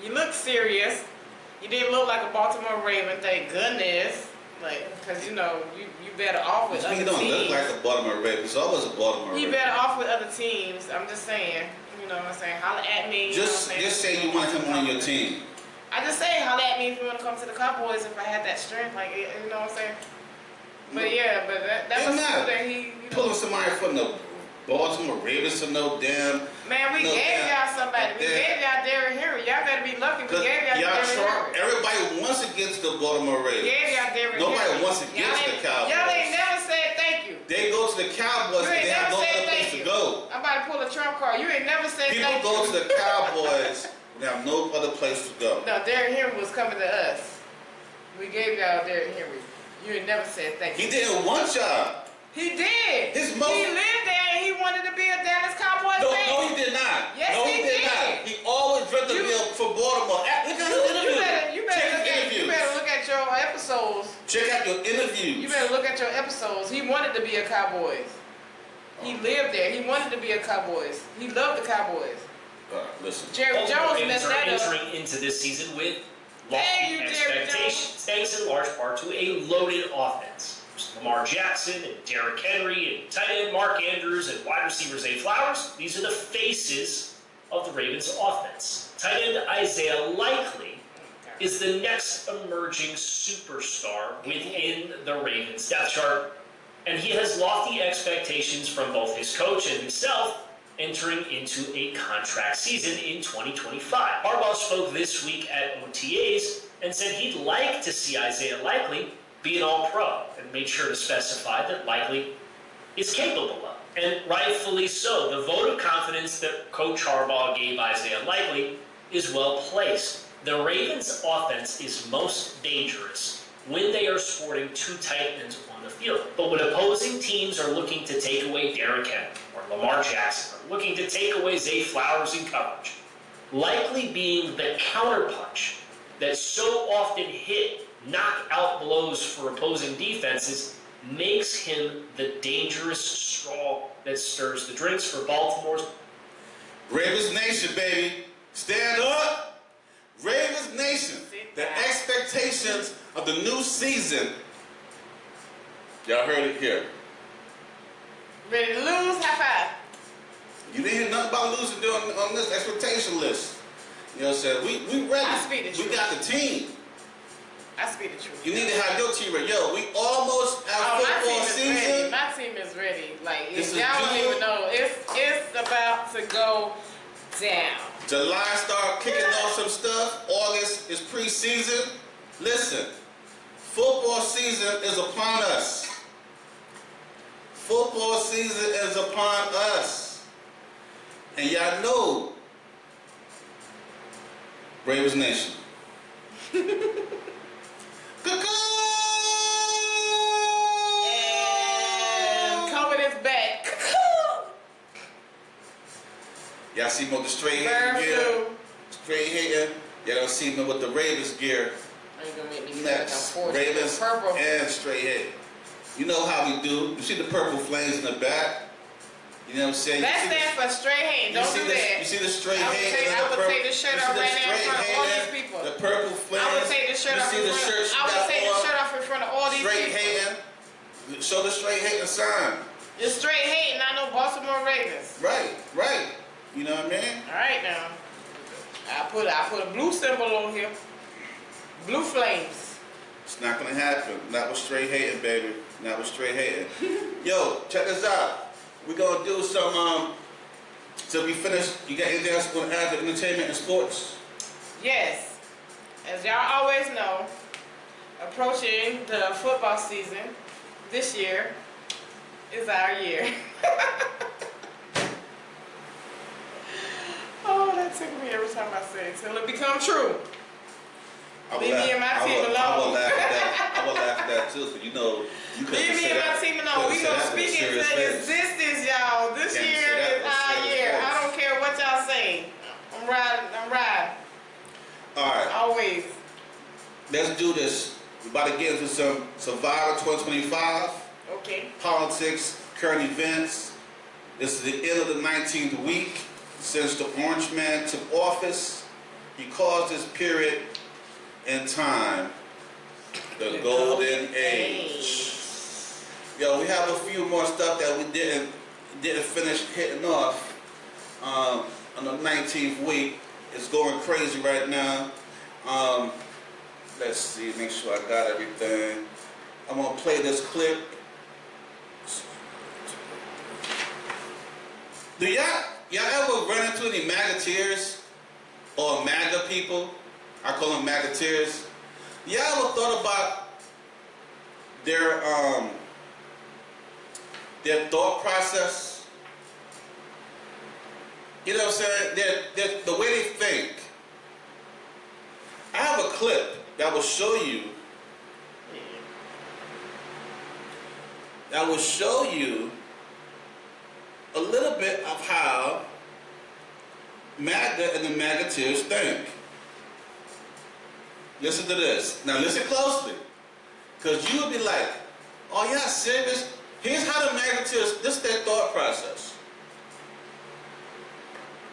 You look serious. You didn't look like a Baltimore Raven. Thank goodness. Like, because you know you better off with other teams. You don't look like a Baltimore Raven. It's always a Baltimore Raven. You better off with other teams. I'm just saying. You know what I'm saying? Holla at me. Just say you want him on your team. I just say holla at me if you want to come to the Cowboys. If I had that strength, like you know what I'm saying. But yeah, but that was cool that he pulling somebody from the Baltimore Ravens to no damn. Man, we gave y'all somebody. We gave y'all Derrick Henry. Y'all better be lucky. We gave y'all Derrick Henry. Everybody wants to get to the Baltimore Ravens. We gave y'all Derrick Henry. Nobody wants to get to the Cowboys. Y'all ain't never said thank you. They go to the Cowboys and they have no other place to go. I'm about to pull a Trump card. You ain't never said thank you. People go to the Cowboys and they have no other place to go. No, Derrick Henry was coming to us. We gave y'all Derrick Henry. You ain't never said thank you. He didn't want y'all. He did. He lived there and he wanted to be a Dallas Cowboys fan. No, he did not. Yes, he did not. He always dreamt to be for Baltimore. Look at his interview. You better look at your episodes. Check out your interviews. You better look at your episodes. He wanted to be a Cowboys. He lived there. He wanted to be a Cowboys. He loved the Cowboys. Listen. Jerry Jones messed that up. Entering into this season with lofty expectations, thanks in large part to a loaded offense. Lamar Jackson and Derrick Henry and tight end Mark Andrews and wide receiver Zay Flowers. These are the faces of the Ravens offense. Tight end Isaiah Likely is the next emerging superstar within the Ravens depth chart, and he has lofty expectations from both his coach and himself entering into a contract season in 2025. Harbaugh spoke this week at OTAs and said he'd like to see Isaiah Likely be an all-pro, and made sure to specify that Likely is capable of. And rightfully so. The vote of confidence that Coach Harbaugh gave Isaiah Likely is well placed. The Ravens' offense is most dangerous when they are sporting 2 tight ends on the field. But when opposing teams are looking to take away Derrick Henry or Lamar Jackson, or looking to take away Zay Flowers in coverage, Likely being the counterpunch that so often hit knockout blows for opposing defenses makes him the dangerous straw that stirs the drinks for Baltimore's. Ravens Nation, baby. Stand up. Ravens Nation. The expectations of the new season. Y'all heard it here. Ready to lose? High five. You didn't hear nothing about losing on this expectation list. You know what I'm saying? We ready. I speak the truth. We got the team. I speak the truth. You need to have your team ready. Yo, we almost at football season. My team is ready. Like, This y'all is don't June. even know. It's about to go down. July start kicking off some stuff. August is preseason. Listen, football season is upon us. Football season is upon us. And y'all know, Ravens Nation. And COVID is back. Y'all see me with the straight Bird hair gear? flu. Straight hair. Y'all don't see me with the Ravens gear. Are you gonna make me feel Next, like I'm 40? Ravens Purple. and straight hair. You know how we do. You see the purple flames in the back? You know what I'm saying? That stands for straight hate. Don't do that. You see the straight hate? I would take the shirt off right now in front of all these people. The purple flames. I would take the shirt off in front of all these people. Straight hating. Show the straight hating sign. You're straight hating, I know Baltimore Ravens. Right. You know what I mean? Alright now. I put a blue symbol on here. Blue flames. It's not gonna happen. Not with straight hating, baby. Not with straight hating. Yo, check this out. We're gonna do some till we finish. You got anything else you wanna add to entertainment and sports? Yes. As y'all always know, approaching the football season this year is our year. Oh, that tickles me every time I say it. Till it become true. Leave me and my team alone. I will laugh at that. I will laugh at that too, because you know you couldn't Leave me say and my that. team alone. We gonna speak and say this, y'all. This Can't year say that is with our serious year. face. I don't care what y'all say. I'm riding. All right. Always. Let's do this. We're about to get into some Survivor 2025. Okay. Politics, current events. This is the end of the 19th week since the Orange Man took office. He caused this period in time the golden age. Yo, we have a few more stuff that we didn't finish hitting off on the 19th week. It's going crazy right now. Let's see, make sure I got everything. I'm gonna play this clip. Do y'all ever run into any MAGAteers or MAGA people? I call them MAGAteers. Y'all ever thought about their thought process? You know what I'm saying? The way they think. I have a clip that will show you. That will show you a little bit of how MAGA and the MAGAteers think. Listen to this. Now listen closely. Because you would be like, oh yeah, serious? Here's how the MAGAteers, this is their thought process.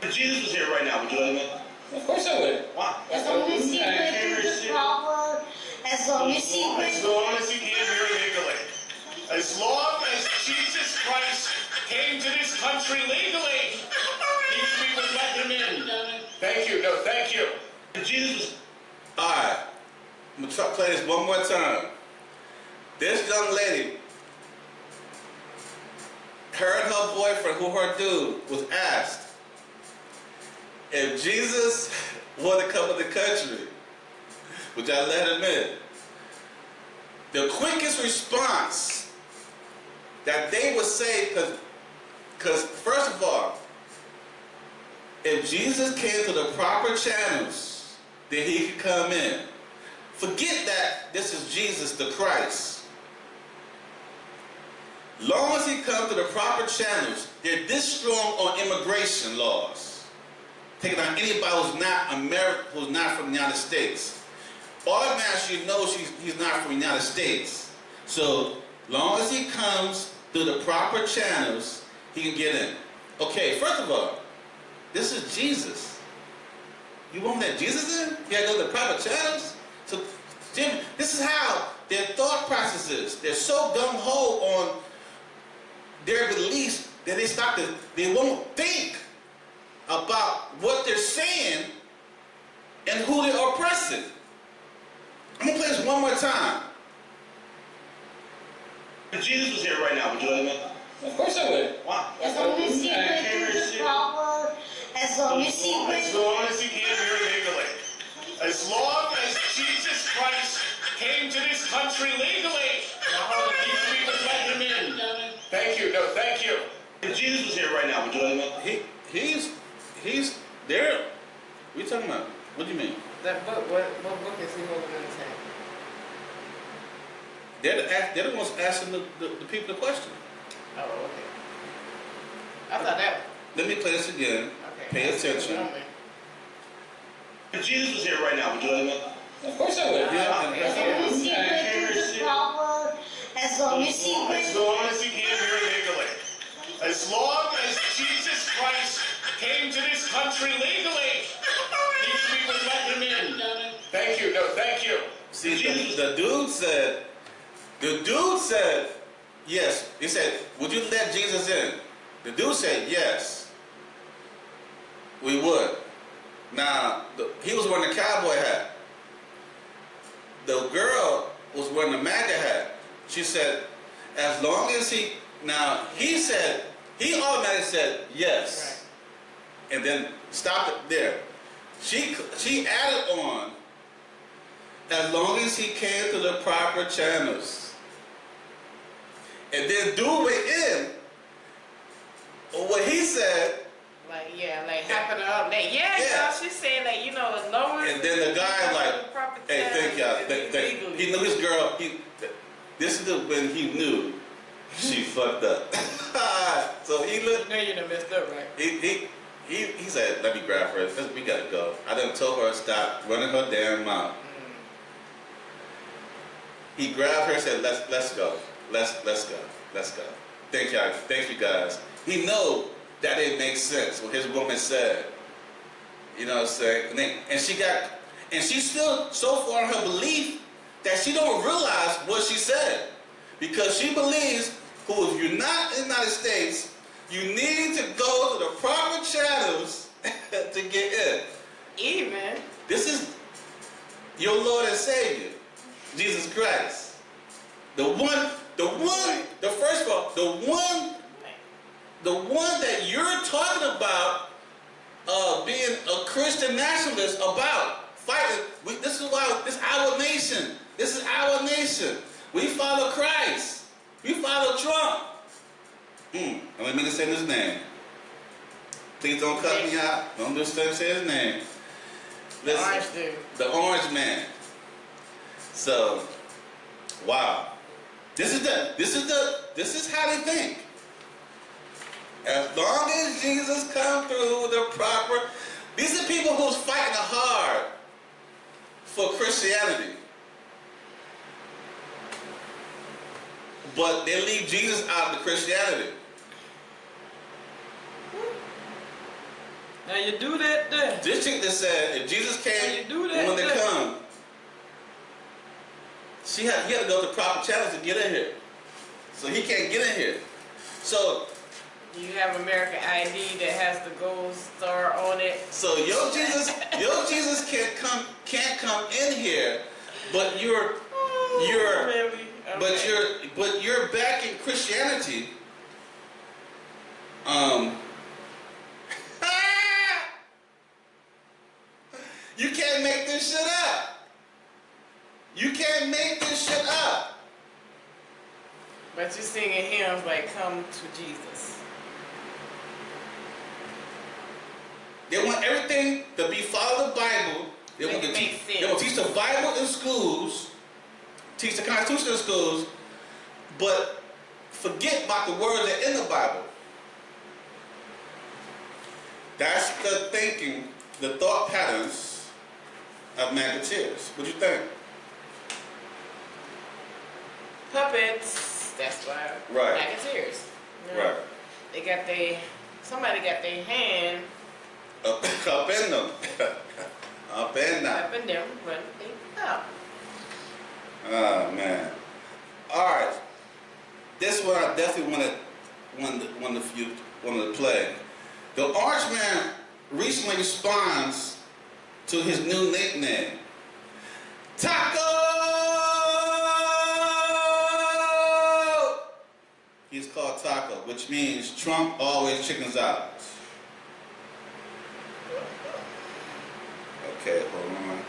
If Jesus was here right now, would you let him in? Of course I would. Why? As long as he went through the problem, as long as he went As long as he came here legally. As long as Jesus Christ came to this country legally, we would let him in. Thank you. No, thank you. If Jesus was... Alright, I'm going to play this one more time. This young lady, her and her boyfriend, who her dude, was asked if Jesus wanted to come to the country, would y'all let him in? The quickest response that they would say, because first of all, if Jesus came to the proper channels, then he could come in. Forget that this is Jesus the Christ. Long as he comes to the proper channels, they're this strong on immigration laws. Taking on anybody who's not American, who's not from the United States. Automatically you know he's not from the United States. So long as he comes through the proper channels, he can get in. Okay, first of all, this is Jesus. You won't let Jesus in? You gotta go to the proper channels? So, Jimmy, this is how their thought process is. They're so gung-ho on their beliefs that they won't think about what they're saying and who they're oppressing. I'm gonna play this one more time. If Jesus was here right now, would you let him in? Of course I would. Why? As long as he went through the problem, as long as he went... As long as he came here legally. As long as Jesus Christ came to this country legally, we would let him in. Thank you. No, thank you. If Jesus was here right now, would you let him in? He's there. What are you talking about? What do you mean? That book, what book is he holding in his hand? They're the ones asking the people the question. Oh, okay. I thought that... Let me play this again. Okay. Pay attention. If Jesus was here right now, would you let him in? Of course I would. As long as he went through the problem, as long as he went... As long as he came here legally. As long as Jesus Christ came to this country legally, we would let him in. Thank you. No, thank you. See, the dude said, yes. He said, would you let Jesus in? The dude said, yes. We would. Now, he was wearing a cowboy hat. The girl was wearing a MAGA hat. She said, as long as he... Now, he automatically said, yes. Right. And then stopped it there. She added on, as long as he came to the proper channels. And then dude went in on what he said. Like, yeah, like hyping her up. Like, yeah. She's saying that, as long as... And then the guy like, hey, thank y'all. He knew his girl. This is when he knew she fucked up. So he looked... You know you done messed up, right? He said, let me grab her. We gotta go. I done told her to stop running her damn mouth. He grabbed her and said, let's go. Let's go. Thank you guys. He know that didn't make sense what his woman said. You know what I'm saying? And she's still so far in her belief that she don't realize what she said. Because she believes, if you're not in the United States, you need to go to the proper channels to get in. Even. This is your Lord and Savior, Jesus Christ. The one that you're talking about being a Christian nationalist about fighting. This is our nation. This is our nation. We follow Christ. We follow Trump. I don't mean to say his name. Please don't cut me out. Don't just say his name. The orange dude. The orange man. So, wow. This is how they think. As long as Jesus come through the proper... These are people who's fighting hard for Christianity. But they leave Jesus out of the Christianity. Now you do that there. This chick that said, if Jesus came, when they come, he had to go to the proper channels to get in here. So he can't get in here. So you have American ID that has the gold star on it. So your Jesus can't come in here, but you're back in Christianity. You can't make this shit up. You can't make this shit up. But you're singing hymns like "Come to Jesus." They want everything to be follow the Bible. They want to teach the Bible in schools, teach the Constitution in schools, but forget about the words that are in the Bible. That's the thinking, the thought patterns of maggoteers. What do you think? Puppets. That's why. Right. Maggoteers. Right. Somebody got their hand up in them. Up in them. Up in them, but they out. Oh man. All right. This one I definitely wanted to play. The Orange Man recently responds to his new nickname, Taco He's called Taco, which means Trump always chickens out. Okay, hold on.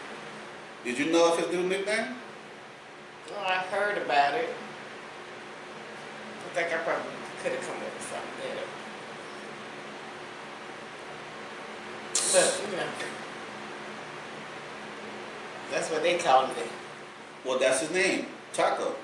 Did you know of his new nickname? Oh, I heard about it. I think I probably could have come up with something better. But, you know, that's what they call me. Well, that's his name, Taco.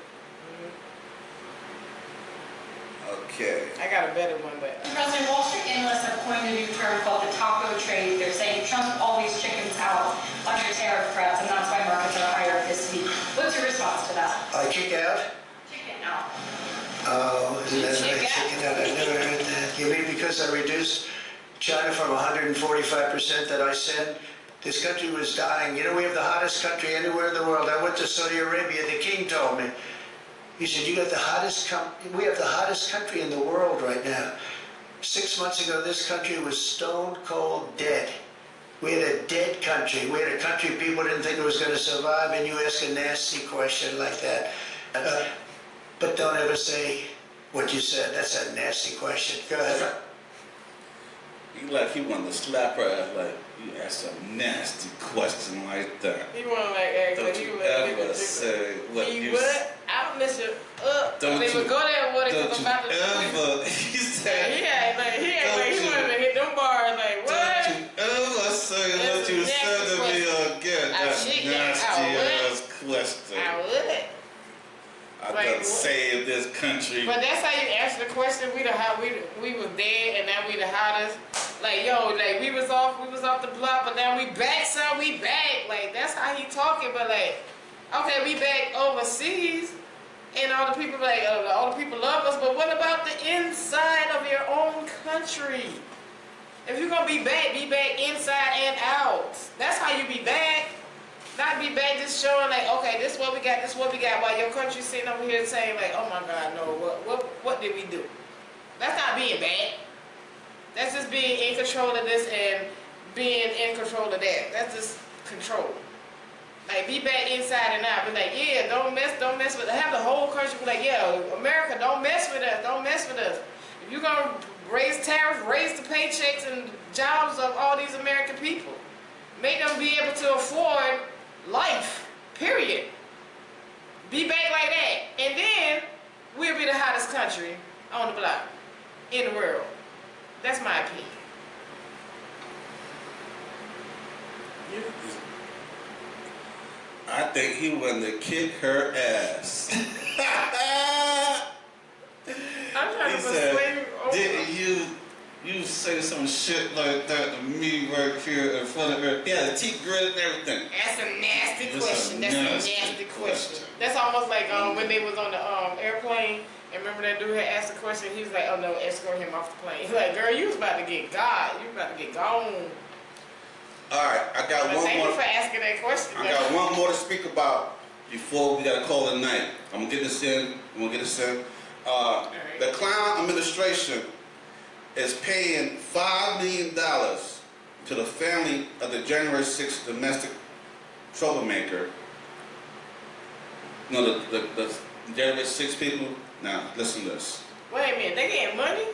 Okay. I got a better one, but... President, Wall Street analysts have coined a new term called the taco trade. They're saying Trump always chickens out under tariff threats, and that's why markets are higher this week. What's your response to that? Kick out? Chicken out. Oh, isn't that right? Chicken out. I've never heard that. You mean because I reduced China from 145% that I send? This country was dying. You know, we have the hottest country anywhere in the world. I went to Saudi Arabia. The king told me. He said, you got the hottest we have the hottest country in the world right now. 6 months ago, this country was stone cold dead. We had a dead country. We had a country people didn't think it was going to survive, and you ask a nasty question like that. But don't ever say what you said. That's a nasty question. Go ahead. He wanted to slap her ass like, you asked a nasty question like that. He wanted like ask, don't you ever say what you what? I don't mess you up. Don't they you would go there with it don't because you I'm about to ever, he said, he wanted to hit them bars like, what? Don't you ever say what you said to me again. That nasty ass question. I would. I Like, done saved this country. But that's how you answer the question. We was dead and now we the hottest. Like, yo, like we was off the block, but now we back, son, we back. Like, that's how he talking, but like, okay, we back overseas, and all the people like, all the people love us, but what about the inside of your own country? If you're gonna be back inside and out. That's how you be back. Not be back just showing like, okay, this what we got, while your country's sitting over here saying like, oh my God, no, what did we do? That's not being bad. That's just being in control of this and being in control of that. That's just control. Like, be back inside and out. Be like, yeah, don't mess with us. Have the whole country be like, yeah, America, don't mess with us. If you're gonna raise tariffs, raise the paychecks and jobs of all these American people. Make them be able to afford life, period. Be back like that. And then, we'll be the hottest country on the block, in the world. That's my opinion. I think he wanted to kick her ass. I'm trying he to persuade you. Didn't you say some shit like that to me right here in front of her? Yeah, the teeth grit and everything. That's a nasty question. That's a nasty question. That's almost like when they was on the airplane. And remember that dude had asked a question, he was like, oh no, escort him off the plane. He's like, girl, you was about to get God. You was about to get gone. Alright, I got one more. Thank you for asking that question. I got one more to speak about before we gotta call it a night. I'm gonna get this in. The Clown administration is paying $5 million to the family of the January 6th domestic troublemaker. You know, the January 6 people. Now, listen to this. Wait a minute, they getting money?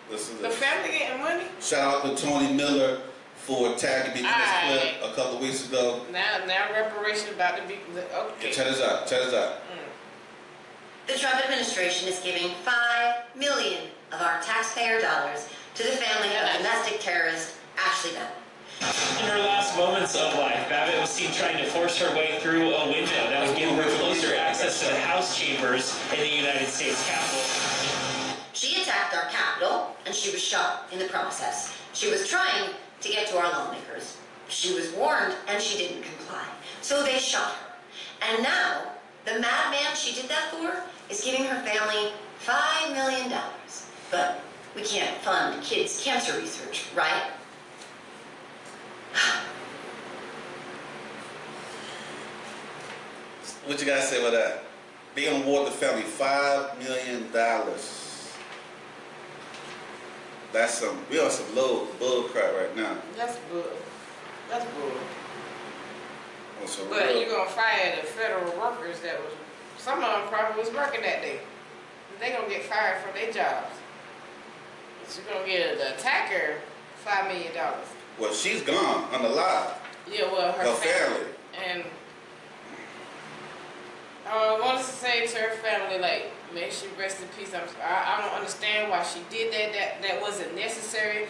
Listen to this. The family getting money? Shout out to Tony Miller for tagging me in this clip a couple of weeks ago. Now reparation about to be, okay. Check this out. The Trump administration is giving $5 million of our taxpayer dollars to the family of domestic terrorist Ashley Babbitt. In her last moments of life, Babbitt was seen trying to force her way through a window that would give her closer access to the House chambers in the United States Capitol. She attacked our Capitol, and she was shot in the process. She was trying to get to our lawmakers. She was warned, and she didn't comply. So they shot her. And now, the madman she did that for is giving her family $5 million. But we can't fund kids' cancer research, right? What you gotta say about that? They gonna award the family $5 million. That's we on some low bull crap right now. That's bull. That's bull. So but you're gonna fire the federal workers that was, some of them probably was working that day. they're going to get fired from their jobs. But you're going to get the attacker $5 million. Well, she's gone, unalive. Yeah, well, her family. And I wanted to say to her family, like, may she rest in peace. I don't understand why she did that. That wasn't necessary.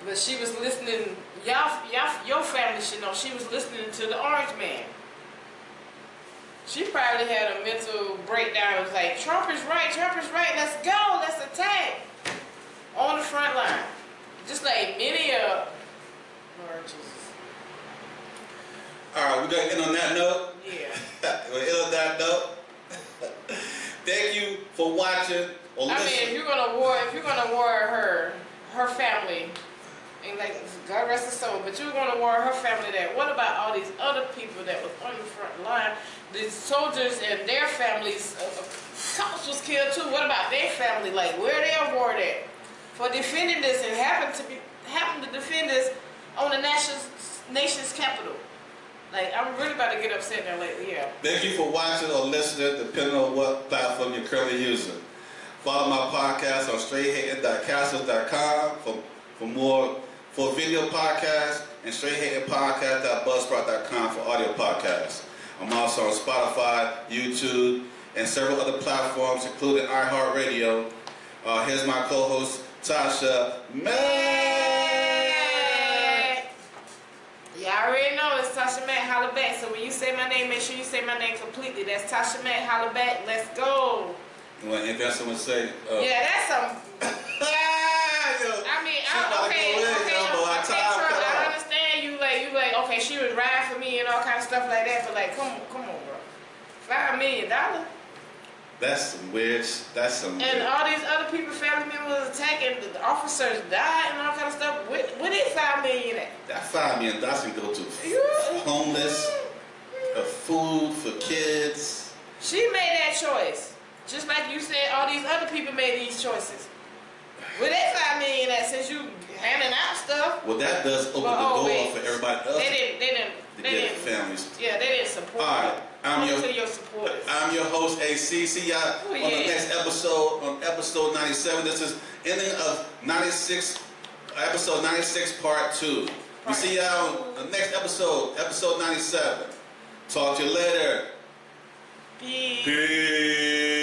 But she was listening. Your family should know she was listening to the Orange Man. She probably had a mental breakdown. It was like, Trump is right, let's go, let's attack. On the front line. Just like many of, Lord Jesus. All right, we got to end on that note. Yeah. We're end on that note. Thank you for watching or listening. I mean, if you're gonna war her family, and like, God rest her soul, but you're gonna war her family that, what about all these other people that was on the front line? These soldiers and their families, cops was killed too. What about their family? Like, where they awarded at? For defending this and happened to defend this on the nation's capital. Like, I'm really about to get upset now lately, yeah. Thank you for watching or listening, depending on what platform you're currently using. Follow my podcast on straighthating.castles.com for video podcasts, and straighthatingpodcast.buzzsprout.com for audio podcasts. I'm also on Spotify, YouTube, and several other platforms, including iHeartRadio. Here's my co-host, Tasha Mack. Y'all already know it's Tasha Mack, holla back. So when you say my name, make sure you say my name completely. That's Tasha Mack, holla back. Let's go. You want to invest someone say? Yeah, that's some. I understand you like, okay, she was riding for me and all kind of stuff like that, but like, come on, bro. $5 million. That's some weird. That's some. And all these other people, family members attacking, the officers died and all kind of stuff. Where did $5 million at? That $5 million can go to homeless, food for kids. She made that choice, just like you said. All these other people made these choices. Where that $5 million at? Since you handing out stuff. Well, that does open the door for everybody else. They didn't. Families. Yeah, they didn't support. All right. I'm your supporters. I'm your host, CiCi. On the next episode, on episode 97, this is ending of 96, episode 96, part 2. We see y'all on the next episode, episode 97. Talk to you later. Peace. Peace.